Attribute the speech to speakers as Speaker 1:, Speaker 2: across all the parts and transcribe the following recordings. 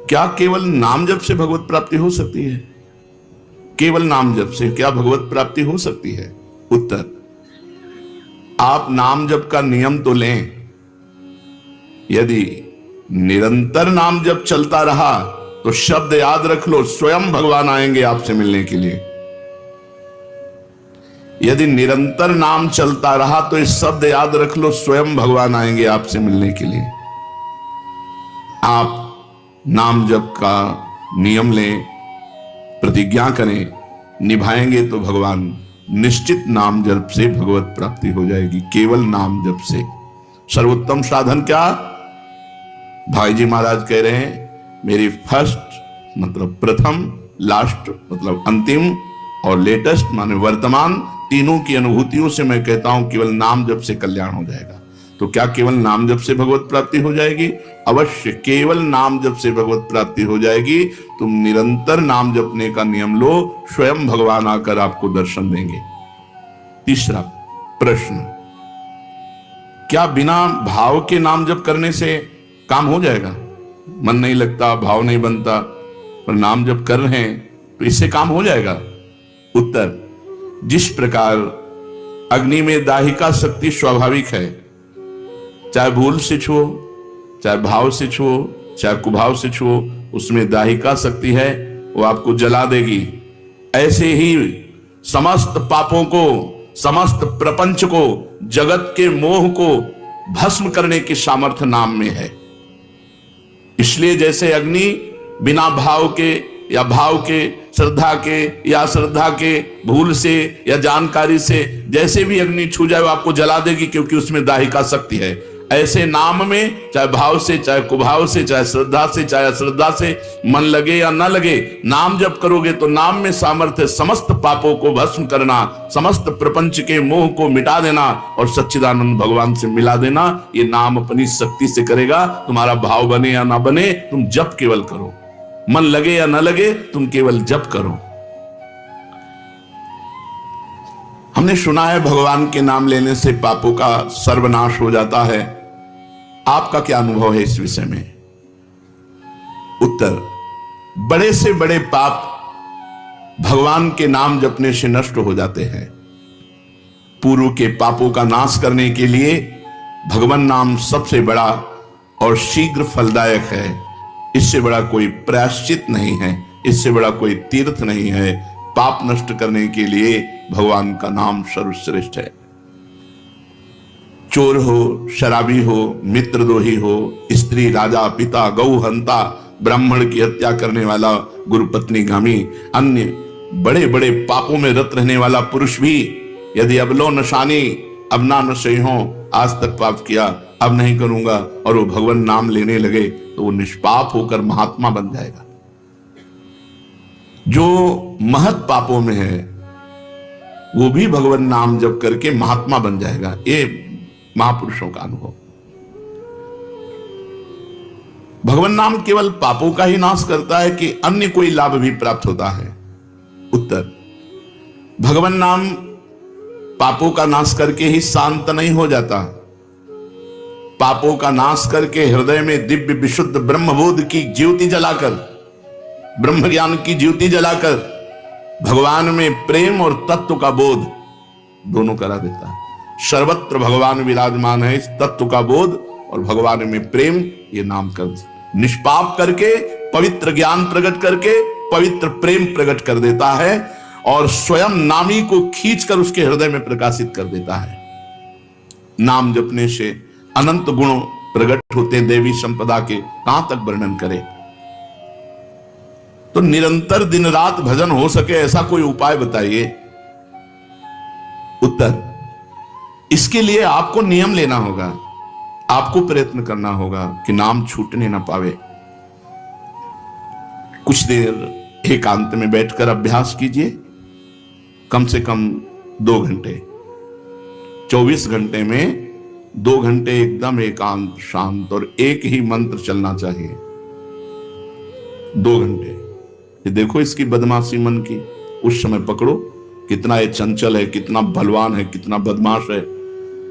Speaker 1: क्या केवल नाम जप से भगवत प्राप्ति हो सकती है? केवल नाम जप से क्या भगवत प्राप्ति हो सकती है? उत्तर, आप नाम जप का नियम तो लें। यदि निरंतर नाम जप चलता रहा तो शब्द याद रख लो, स्वयं भगवान आएंगे आपसे मिलने के लिए। यदि निरंतर नाम चलता रहा तो इस शब्द याद रख लो, स्वयं भगवान आएंगे आपसे मिलने के लिए। आप नाम जप का नियम लें, प्रतिज्ञा करें, निभाएंगे तो भगवान निश्चित नाम जप से भगवत प्राप्ति हो जाएगी। केवल नाम जप से। सर्वोत्तम साधन क्या? भाई जी महाराज कह रहे हैं, मेरी फर्स्ट मतलब प्रथम, लास्ट मतलब अंतिम, और लेटेस्ट माने वर्तमान, तीनों की अनुभूतियों से मैं कहता हूं केवल नाम जप से कल्याण हो जाएगा। तो क्या केवल नाम जप से भगवत प्राप्ति हो जाएगी? अवश्य केवल नाम जप से भगवत प्राप्ति हो जाएगी। तुम निरंतर नाम जपने का नियम लो, स्वयं भगवान आकर आपको दर्शन देंगे। तीसरा प्रश्न, क्या बिना भाव के नाम जप करने से काम हो जाएगा? मन नहीं लगता, भाव नहीं बनता, पर नाम जप कर रहे हैं तो इससे काम हो जाएगा? उत्तर, जिस प्रकार अग्नि में दाहिका शक्ति स्वाभाविक है, चाहे भूल से छुओ, चाहे भाव से छुओ, चाहे कुभाव से छुओ, उसमें दाहिका शक्ति है, वो आपको जला देगी। ऐसे ही समस्त पापों को, समस्त प्रपंच को, जगत के मोह को भस्म करने की सामर्थ्य नाम में है। इसलिए जैसे अग्नि बिना भाव के या भाव के, श्रद्धा के या श्रद्धा के, भूल से या जानकारी से, जैसे भी अग्नि छू जाए वो आपको जला देगी, क्योंकि उसमें दाहिका शक्ति है। ऐसे नाम में चाहे भाव से, चाहे कुभाव से, चाहे श्रद्धा से, चाहे अश्रद्धा से, मन लगे या न लगे, नाम जप करोगे तो नाम में सामर्थ्य समस्त पापों को भस्म करना, समस्त प्रपंच के मोह को मिटा देना और सच्चिदानंद भगवान से मिला देना। ये नाम अपनी शक्ति से करेगा। तुम्हारा भाव बने या ना बने, तुम जप केवल करो। मन लगे या न लगे, तुम केवल जप करो। हमने सुना है भगवान के नाम लेने से पापों का सर्वनाश हो जाता है। आपका क्या अनुभव है इस विषय में? उत्तर, बड़े से बड़े पाप भगवान के नाम जपने से नष्ट हो जाते हैं। पूर्व के पापों का नाश करने के लिए भगवान नाम सबसे बड़ा और शीघ्र फलदायक है। इससे बड़ा कोई प्रायश्चित नहीं है, इससे बड़ा कोई तीर्थ नहीं है। पाप नष्ट करने के लिए भगवान का नाम सर्वश्रेष्ठ है। चोर हो, शराबी हो, मित्रद्रोही हो, स्त्री, राजा, पिता, गौ हंता, ब्राह्मण की हत्या करने वाला, गुरुपत्नी गामी, अन्य बड़े बड़े पापों में रत रहने वाला पुरुष भी यदि अबलो नशानी, अब ना नशे हो, आज तक पाप किया, अब नहीं करूंगा, और वो भगवान नाम लेने लगे तो वो निष्पाप होकर महात्मा बन जाएगा। जो महत पापों में है वो भी भगवान नाम जप करके महात्मा बन जाएगा। ये महापुरुषों का अनुभव। भगवान नाम केवल पापों का ही नाश करता है कि अन्य कोई लाभ भी प्राप्त होता है? उत्तर, भगवान नाम पापों का नाश करके ही शांत नहीं हो जाता। पापों का नाश करके हृदय में दिव्य विशुद्ध ब्रह्मबोध की ज्योति जलाकर, ब्रह्म ज्ञान की ज्योति जलाकर भगवान में प्रेम और तत्व का बोध दोनों करा देता है। सर्वत्र भगवान विराजमान है, इस तत्व का बोध और भगवान में प्रेम, ये नाम कर निष्पाप करके पवित्र ज्ञान प्रकट करके पवित्र प्रेम प्रकट कर देता है और स्वयं नामी को खींचकर उसके हृदय में प्रकाशित कर देता है। नाम जपने से अनंत गुण प्रकट होते हैं, देवी संपदा के कहां तक वर्णन करें। तो निरंतर दिन रात भजन हो सके ऐसा कोई उपाय बताइए। उत्तर, इसके लिए आपको नियम लेना होगा, आपको प्रयत्न करना होगा कि नाम छूटने ना पावे। कुछ देर एकांत में बैठकर अभ्यास कीजिए, कम से कम 2 घंटे। 24 घंटे में 2 घंटे एकदम एकांत, शांत और एक ही मंत्र चलना चाहिए। 2 घंटे। ये देखो इसकी बदमाशी मन की, उस समय पकड़ो कितना ये चंचल है, कितना बलवान है, कितना बदमाश है।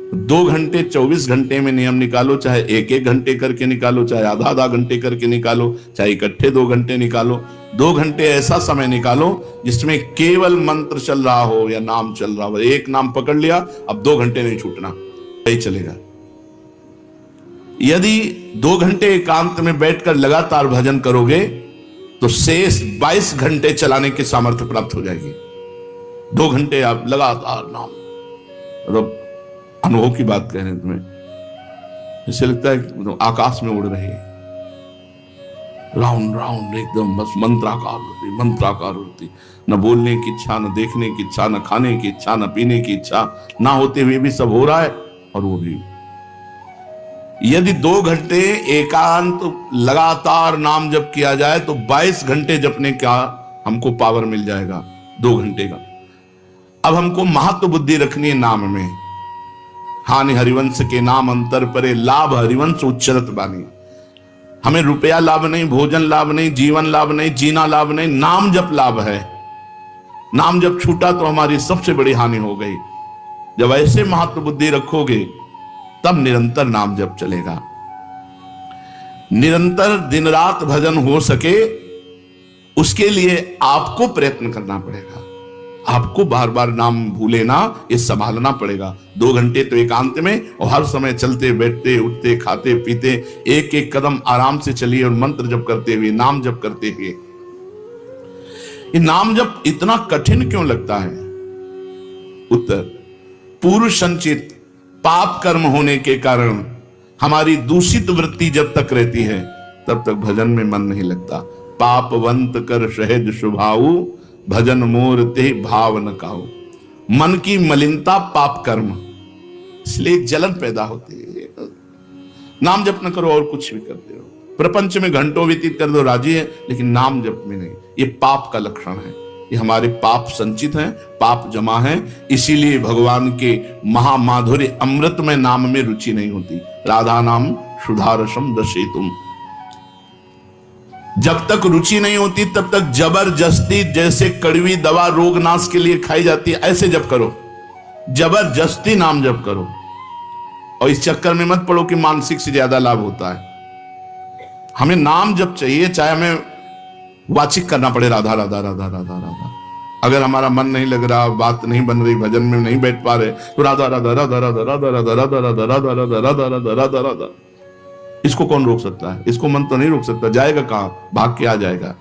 Speaker 1: 2 घंटे 24 घंटे में नियम निकालो, चाहे 1-1 घंटे करके निकालो, चाहे आधा-आधा घंटे करके निकालो, चाहे इकट्ठे 2 घंटे निकालो। 2 घंटे ऐसा समय निकालो जिसमें केवल मंत्र चल रहा हो या नाम चल रहा हो। एक नाम पकड़ लिया, अब 2 घंटे नहीं छूटना, यही चलेगा। यदि 2 घंटे एकांत में बैठकर लगातार भजन करोगे तो शेष 22 घंटे चलाने की सामर्थ्य प्राप्त हो जाएगी। 2 घंटे आप लगातार नाम, मतलब अनुभव की बात कह रहे हैं तुम्हें, ऐसे लगता है कि आकाश में उड़ रही है, राउंड राउंड एकदम, बस मंत्राकार होती, न बोलने की इच्छा, न देखने की इच्छा, न खाने की इच्छा, न पीने की इच्छा, ना होते हुए भी सब हो रहा है और वो भी। यदि 2 घंटे एकांत लगातार नाम जप किया जाए तो 22 घंटे जपने का हमको पावर मिल जाएगा, 2 घंटे का। अब हमको महत्व बुद्धि रखनी है नाम में। हानि हरिवंश के नाम अंतर परे, लाभ हरिवंश उच्चरत बानी। हमें रुपया लाभ नहीं, भोजन लाभ नहीं, जीवन लाभ नहीं, जीना लाभ नहीं, नाम जप लाभ है। नाम जब छूटा तो हमारी सबसे बड़ी हानि हो गई। जब ऐसे महत्व बुद्धि रखोगे तब निरंतर नाम जप चलेगा। निरंतर दिन रात भजन हो सके उसके लिए आपको प्रयत्न करना पड़ेगा। आपको बार बार नाम भूले ना, ये संभालना पड़ेगा। 2 घंटे तो एकांत में, और हर समय चलते बैठते उठते खाते पीते एक एक कदम आराम से चलिए और मंत्र जप करते हुए, नाम जप करते हुए। ये नाम जप इतना कठिन क्यों लगता है? उत्तर, पूर्व संचित पाप कर्म होने के कारण हमारी दूषित वृत्ति जब तक रहती है तब तक भजन में मन नहीं लगता। पापवंत कर सहज शुभाऊ, भजन मोर ते भाव न काऊ। मन की मलिनता पाप कर्म, इसलिए जलन पैदा होती है। नाम जप न करो और कुछ भी करते हो, प्रपंच में घंटों व्यतीत कर दो, राजी है, लेकिन नाम जप में नहीं। ये पाप का लक्षण है। ये हमारे पाप संचित हैं, पाप जमा है। इसीलिए भगवान के महामाधुर्य अमृत में नाम में रुचि नहीं होती। राधा नाम सुधारसम दशेतुम। जब तक रुचि नहीं होती तब तक जबरदस्ती, जैसे कड़वी दवा रोग नाश के लिए खाई जाती है, ऐसे जप करो, जबरदस्ती नाम जप करो। और इस चक्कर में मत पड़ो कि मानसिक से ज्यादा लाभ होता है। हमें नाम जप चाहिए, चाहे हमें वाचिक करना पड़े राधा राधा राधा राधा राधा। अगर हमारा मन नहीं लग रहा, बात नहीं बन रही, भजन में नहीं बैठ पा रहे, तो राधा राधा राधा राधा राधा राधा राधा राधा राधा राधा राधा राधा राधा राधा। इसको कौन रोक सकता है? इसको मन तो नहीं रोक सकता। जाएगा कहां? भाग के आ जाएगा।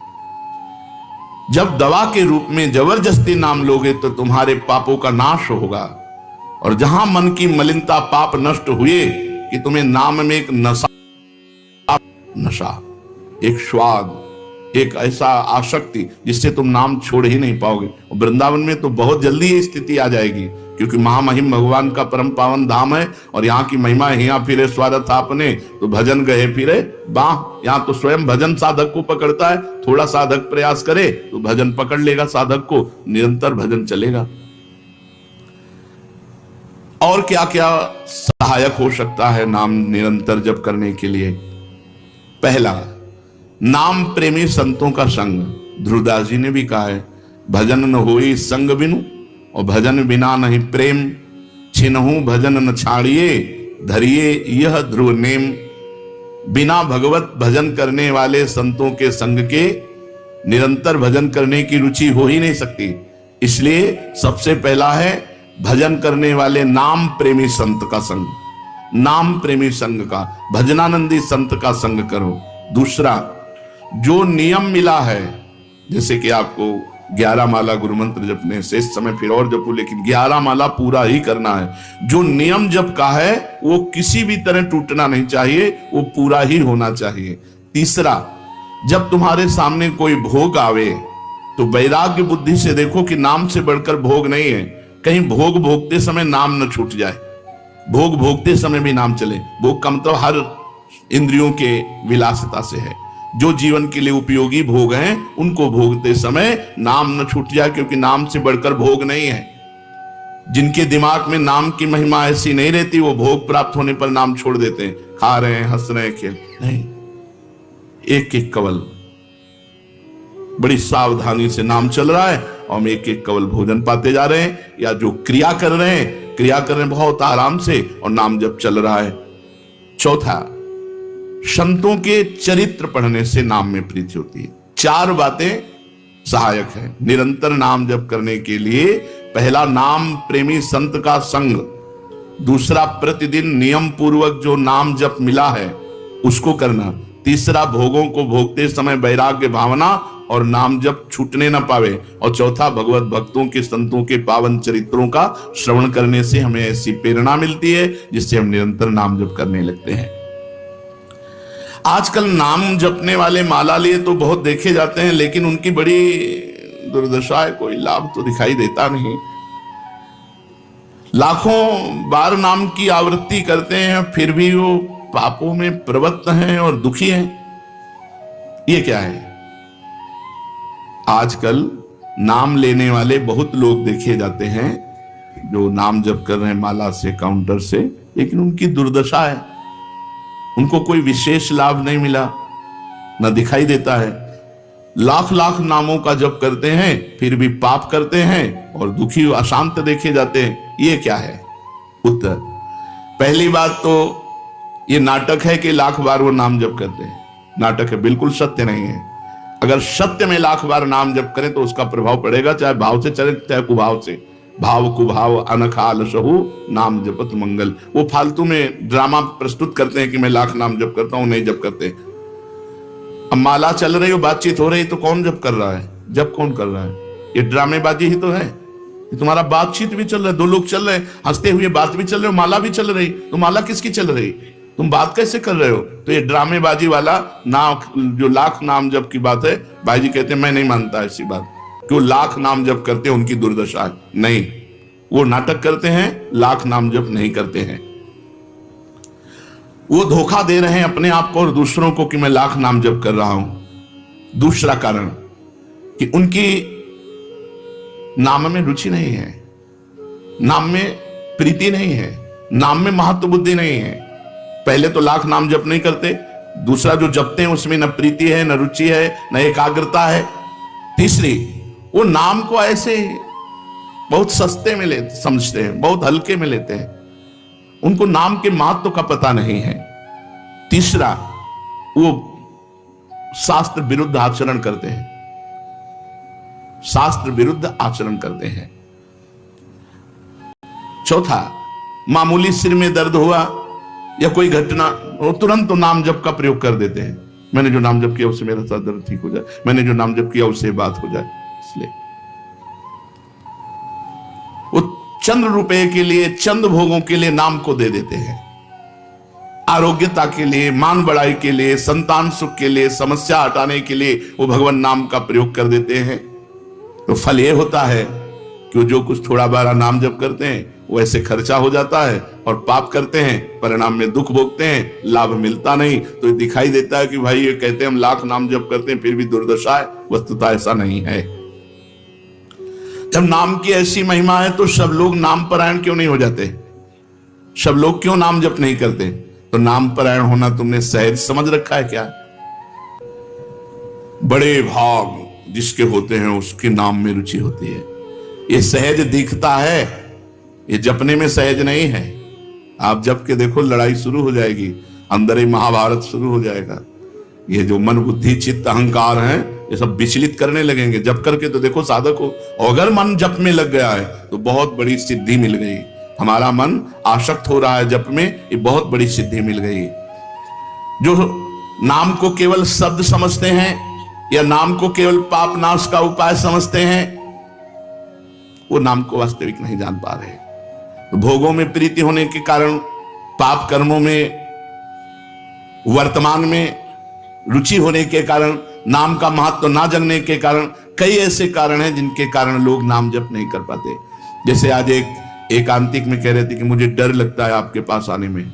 Speaker 1: जब दवा के रूप में जबरदस्ती नाम लोगे तो तुम्हारे पापों का नाश होगा। और जहां मन की मलिनता पाप नष्ट हुए कि तुम्हें नाम में एक नशा, एक स्वाद, एक ऐसा आसक्ति जिससे तुम नाम छोड़ ही नहीं पाओगे। और वृंदावन में तो बहुत जल्दी ये स्थिति आ जाएगी, क्योंकि महामहिम भगवान का परम पावन धाम है और यहाँ की महिमा है। यहाँ फिरे स्वागत आपने तो भजन गए फिरे बाह। यहाँ तो स्वयं भजन साधक को पकड़ता है। थोड़ा साधक प्रयास करे तो भजन पकड़ लेगा साधक को, निरंतर भजन चलेगा। और क्या क्या सहायक हो सकता है नाम निरंतर जप करने के लिए? पहला, नाम प्रेमी संतों का संग। ध्रुवदास जी ने भी कहा है, भजन न होई संग बिनु, और भजन बिना नहीं प्रेम। छिनहु भजन न छाड़िए, धरिए यह ध्रुव नेम। बिना भगवत भजन करने वाले संतों के संग के निरंतर भजन करने की रुचि हो ही नहीं सकती। इसलिए सबसे पहला है भजन करने वाले नाम प्रेमी संत का संग, नाम प्रेमी संग का, भजनानंदी संत का संग करो। दूसरा, जो नियम मिला है, जैसे कि आपको 11 माला गुरु मंत्र जपने से इस समय फिर और जपो, लेकिन 11 माला पूरा ही करना है। जो नियम जप का है वो किसी भी तरह टूटना नहीं चाहिए, वो पूरा ही होना चाहिए। तीसरा, जब तुम्हारे सामने कोई भोग आवे तो वैराग्य बुद्धि से देखो कि नाम से बढ़कर भोग नहीं है। कहीं भोग भोगते समय नाम न छूट जाए। भोग भोगते समय भी नाम चले। भोग का मतलब हर इंद्रियों के विलासिता से है। जो जीवन के लिए उपयोगी भोग हैं उनको भोगते समय नाम न छूट जाए, क्योंकि नाम से बढ़कर भोग नहीं है। जिनके दिमाग में नाम की महिमा ऐसी नहीं रहती, वो भोग प्राप्त होने पर नाम छोड़ देते हैं। खा रहे हैं, हंस रहे हैं, खेल नहीं, एक एक कवल बड़ी सावधानी से नाम चल रहा है और हम एक एक कवल भोजन पाते जा रहे हैं, या जो क्रिया कर रहे हैं क्रिया कर रहे हैं बहुत आराम से और नाम जप चल रहा है। चौथा, संतों के चरित्र पढ़ने से नाम में प्रीति होती है। चार बातें सहायक है निरंतर नाम जप करने के लिए। पहला, नाम प्रेमी संत का संग। दूसरा, प्रतिदिन नियम पूर्वक जो नाम जप मिला है उसको करना। तीसरा, भोगों को भोगते समय वैराग्य भावना और नाम जप छूटने ना पावे। और चौथा, भगवत भक्तों के संतों के पावन चरित्रों का श्रवण करने से हमें ऐसी प्रेरणा मिलती है जिससे हम निरंतर नाम जप करने लगते हैं। आजकल नाम जपने वाले माला लिए तो बहुत देखे जाते हैं, लेकिन उनकी बड़ी दुर्दशा है, कोई लाभ तो दिखाई देता नहीं। लाखों बार नाम की आवृत्ति करते हैं फिर भी वो पापों में प्रवृत्त हैं और दुखी हैं। ये क्या है? आजकल नाम लेने वाले बहुत लोग देखे जाते हैं जो नाम जप कर रहे हैं माला से, काउंटर से, लेकिन उनकी दुर्दशा है, उनको कोई विशेष लाभ नहीं मिला, न दिखाई देता है। लाख लाख नामों का जप करते हैं फिर भी पाप करते हैं और दुखी अशांत देखे जाते हैं। ये क्या है? उत्तर, पहली बात तो ये नाटक है कि लाख बार वो नाम जप करते हैं। नाटक है, बिल्कुल सत्य नहीं है। अगर सत्य में लाख बार नाम जप करें तो उसका प्रभाव पड़ेगा, चाहे भाव से चले चाहे कुभाव से। भाव कुभाव अनखाल सहु नाम जपत मंगल। वो फालतू में ड्रामा प्रस्तुत करते हैं कि मैं लाख नाम जप करता हूं, नहीं जप करते। अब माला चल रही हो, बातचीत हो रही, तो कौन जप कर रहा है? जप कौन कर रहा है? ये ड्रामेबाजी ही तो है। तुम्हारा बातचीत भी चल रहा है, दो लोग चल रहे हैं, हंसते हुए बात भी चल रही हो, माला भी चल रही, तो माला किसकी चल रही? तुम बात कैसे कर रहे हो? तो ये ड्रामेबाजी वाला नाम, जो लाख नाम जप की बात है, भाई जी कहते हैं मैं नहीं मानता ऐसी बात। क्यों? लाख नाम जप करते हैं उनकी दुर्दशा है। नहीं, वो नाटक करते हैं, लाख नाम जप नहीं करते हैं। वो धोखा दे रहे हैं अपने आप को और दूसरों को कि मैं लाख नाम जप कर रहा हूं। दूसरा कारण कि उनकी नाम में रुचि नहीं है, नाम में प्रीति नहीं है, नाम में महत्व बुद्धि नहीं है। पहले तो लाख नाम जप नहीं करते, दूसरा जो जपते हैं उसमें न प्रीति है, न रुचि है, न एकाग्रता है। तीसरी, वो नाम को ऐसे बहुत सस्ते में समझते हैं, बहुत हल्के में लेते हैं, उनको नाम के महत्व का पता नहीं है। तीसरा, वो शास्त्र विरुद्ध आचरण करते हैं, शास्त्र विरुद्ध आचरण करते हैं। चौथा, मामूली सिर में दर्द हुआ या कोई घटना, वो तुरंत तो नाम जप का प्रयोग कर देते हैं। मैंने जो नाम जप किया उससे मेरा सर दर्द ठीक हो जाए, मैंने जो नाम जप किया उससे बात हो जाए। इसलिए वो चंद रुपए के लिए, चंद भोगों के लिए नाम को दे देते हैं। आरोग्यता के लिए, मान बढ़ाई के लिए, संतान सुख के लिए, समस्या हटाने के लिए वो भगवान नाम का प्रयोग कर देते हैं। तो फल ये होता है कि जो कुछ थोड़ा बारा नाम जप करते हैं वो ऐसे खर्चा हो जाता है और पाप करते हैं, परिणाम में दुख भोगते हैं, लाभ मिलता नहीं। तो दिखाई देता है कि भाई ये कहते हैं हम लाख नाम जप करते हैं फिर भी दुर्दशा है। वस्तुतः ऐसा नहीं है। जब नाम की ऐसी महिमा है तो सब लोग नाम परायण क्यों नहीं हो जाते? सब लोग क्यों नाम जप नहीं करते? तो नाम परायण होना तुमने सहज समझ रखा है क्या? बड़े भाग जिसके होते हैं उसके नाम में रुचि होती है। ये सहज दिखता है, ये जपने में सहज नहीं है। आप जप के देखो, लड़ाई शुरू हो जाएगी, अंदर ही महाभारत शुरू हो जाएगा। ये जो मन बुद्धि चित्त अहंकार हैं ये सब विचलित करने लगेंगे। जप करके तो देखो साधक को, अगर मन जप में लग गया है तो बहुत बड़ी सिद्धि मिल गई। हमारा मन आसक्त हो रहा है जप में, ये बहुत बड़ी सिद्धि मिल गई। जो नाम को केवल शब्द समझते हैं या नाम को केवल पाप नाश का उपाय समझते हैं, वो नाम को वास्तविक नहीं जान पा रहे। तो भोगों में प्रीति होने के कारण, पाप कर्मों में वर्तमान में रुचि होने के कारण, नाम का महत्व ना जानने के कारण, कई ऐसे कारण हैं जिनके कारण लोग नाम जप नहीं कर पाते। जैसे आज एक एकांतिक में कह रहे थे कि मुझे डर लगता है आपके पास आने में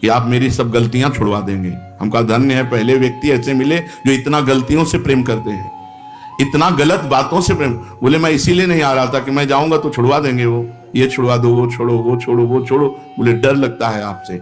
Speaker 1: कि आप मेरी सब गलतियां छुड़वा देंगे। हमका धन्य है, पहले व्यक्ति ऐसे मिले जो इतना गलतियों से प्रेम करते हैं, इतना गलत बातों से प्रेम। बोले मैं इसीलिए नहीं आ रहा था कि मैं जाऊंगा तो छुड़वा देंगे, वो ये छुड़वा दो, वो छोड़ो, वो छोड़ो, वो छोड़ो। बोले डर लगता है आपसे।